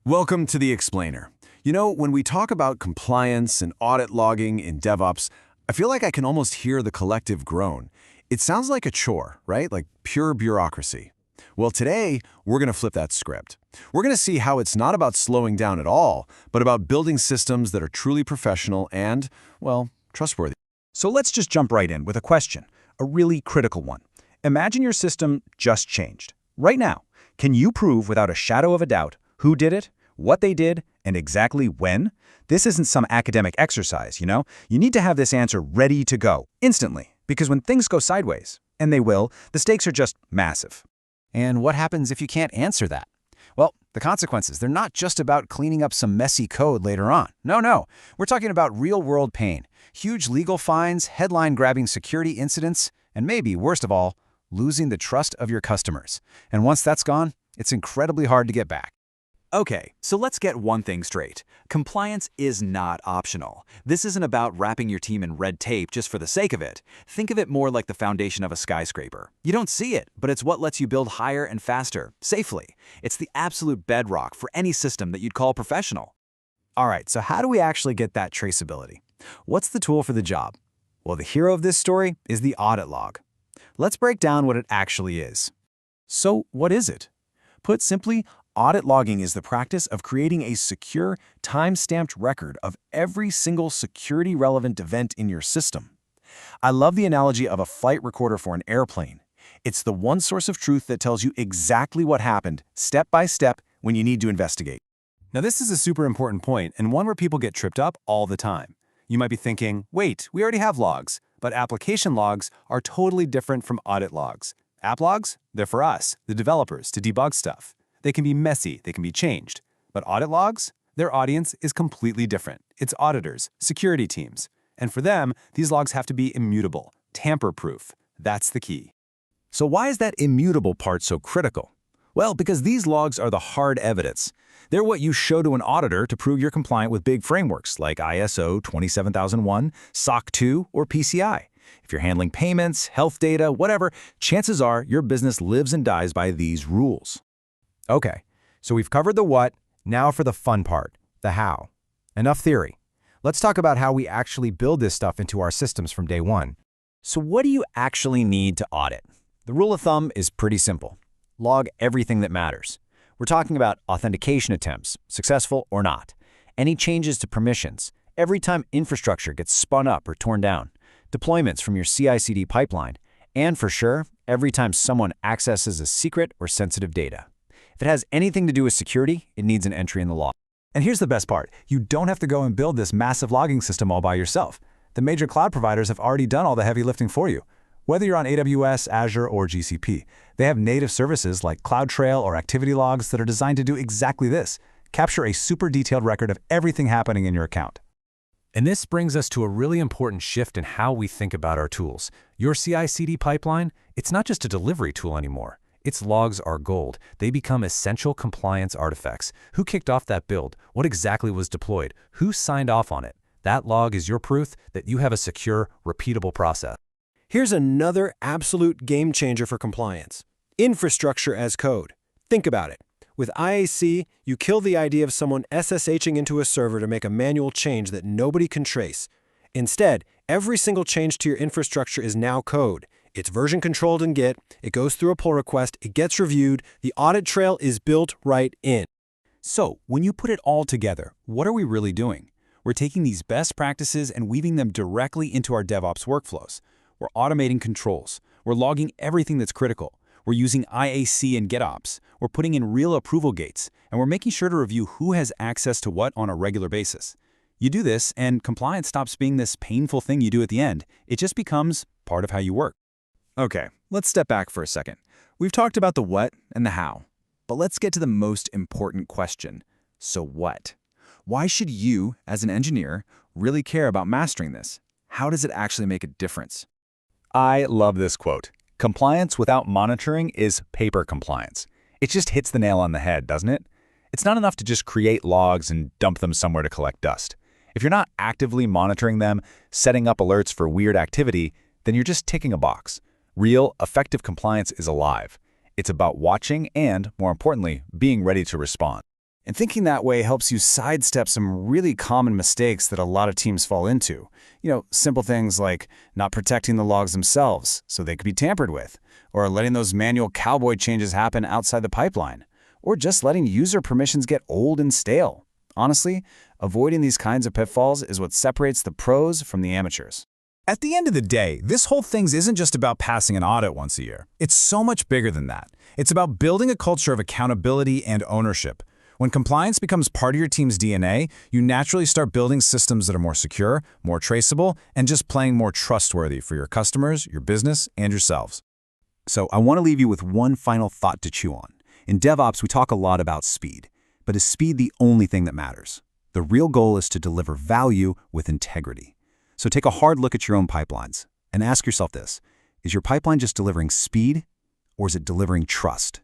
Welcome to the Explainer. You know, when we talk about compliance and audit logging in DevOps, I feel like I can almost hear the collective groan. It sounds like a chore, right? Like pure bureaucracy. Well, today, we're going to flip that script. We're going to see how it's not about slowing down at all, but about building systems that are truly professional and, well, trustworthy. So let's just jump right in with a question, a really critical one. Imagine your system just changed. Right now, can you prove without a shadow of a doubt who did it, what they did, and exactly when? This isn't some academic exercise, you know? You need to have this answer ready to go, instantly, because when things go sideways, and they will, the stakes are just massive. And what happens if you can't answer that? Well, the consequences, they're not just about cleaning up some messy code later on. No. We're talking about real-world pain, huge legal fines, headline-grabbing security incidents, and maybe, worst of all, losing the trust of your customers. And once that's gone, it's incredibly hard to get back. Okay, so let's get one thing straight. Compliance is not optional. This isn't about wrapping your team in red tape just for the sake of it. Think of it more like the foundation of a skyscraper. You don't see it, but it's what lets you build higher and faster, safely. It's the absolute bedrock for any system that you'd call professional. All right, so how do we actually get that traceability? What's the tool for the job? Well, the hero of this story is the audit log. Let's break down what it actually is. So, what is it? Put simply, audit logging is the practice of creating a secure, time-stamped record of every single security-relevant event in your system. I love the analogy of a flight recorder for an airplane. It's the one source of truth that tells you exactly what happened, step by step, when you need to investigate. Now, this is a super important point and one where people get tripped up all the time. You might be thinking, wait, we already have logs, but application logs are totally different from audit logs. App logs? They're for us, the developers, to debug stuff. They can be messy, they can be changed. But audit logs? Their audience is completely different. It's auditors, security teams. And for them, these logs have to be immutable, tamper-proof. That's the key. So why is that immutable part so critical? Well, because these logs are the hard evidence. They're what you show to an auditor to prove you're compliant with big frameworks like ISO 27001, SOC 2, or PCI. If you're handling payments, health data, whatever, chances are your business lives and dies by these rules. Okay, so we've covered the what, now for the fun part, the how. Enough theory. Let's talk about how we actually build this stuff into our systems from day one. So what do you actually need to audit? The rule of thumb is pretty simple. Log everything that matters. We're talking about authentication attempts, successful or not, any changes to permissions, every time infrastructure gets spun up or torn down, deployments from your CI/CD pipeline, and for sure, every time someone accesses a secret or sensitive data. If it has anything to do with security, it needs an entry in the log. And here's the best part. You don't have to go and build this massive logging system all by yourself. The major cloud providers have already done all the heavy lifting for you. Whether you're on AWS, Azure, or GCP, they have native services like CloudTrail or Activity Logs that are designed to do exactly this, capture a super detailed record of everything happening in your account. And this brings us to a really important shift in how we think about our tools. Your CI/CD pipeline, it's not just a delivery tool anymore. Its logs are gold. They become essential compliance artifacts. Who kicked off that build? What exactly was deployed? Who signed off on it? That log is your proof that you have a secure, repeatable process. Here's another absolute game changer for compliance. Infrastructure as code. Think about it. With IAC, you kill the idea of someone SSHing into a server to make a manual change that nobody can trace. Instead, every single change to your infrastructure is now code. It's version controlled in Git, it goes through a pull request, it gets reviewed, the audit trail is built right in. So, when you put it all together, what are we really doing? We're taking these best practices and weaving them directly into our DevOps workflows. We're automating controls. We're logging everything that's critical. We're using IAC and GitOps. We're putting in real approval gates, and we're making sure to review who has access to what on a regular basis. You do this, and compliance stops being this painful thing you do at the end. It just becomes part of how you work. Okay, let's step back for a second. We've talked about the what and the how, but let's get to the most important question. So what? Why should you, as an engineer, really care about mastering this? How does it actually make a difference? I love this quote. Compliance without monitoring is paper compliance. It just hits the nail on the head, doesn't it? It's not enough to just create logs and dump them somewhere to collect dust. If you're not actively monitoring them, setting up alerts for weird activity, then you're just ticking a box. Real, effective compliance is alive. It's about watching and, more importantly, being ready to respond. And thinking that way helps you sidestep some really common mistakes that a lot of teams fall into. Simple things like not protecting the logs themselves so they could be tampered with, or letting those manual cowboy changes happen outside the pipeline, or just letting user permissions get old and stale. Honestly, avoiding these kinds of pitfalls is what separates the pros from the amateurs. At the end of the day, this whole thing isn't just about passing an audit once a year. It's so much bigger than that. It's about building a culture of accountability and ownership. When compliance becomes part of your team's DNA, you naturally start building systems that are more secure, more traceable, and just plain more trustworthy for your customers, your business, and yourselves. So I want to leave you with one final thought to chew on. In DevOps, we talk a lot about speed. But is speed the only thing that matters? The real goal is to deliver value with integrity. So take a hard look at your own pipelines and ask yourself this: is your pipeline just delivering speed, or is it delivering trust?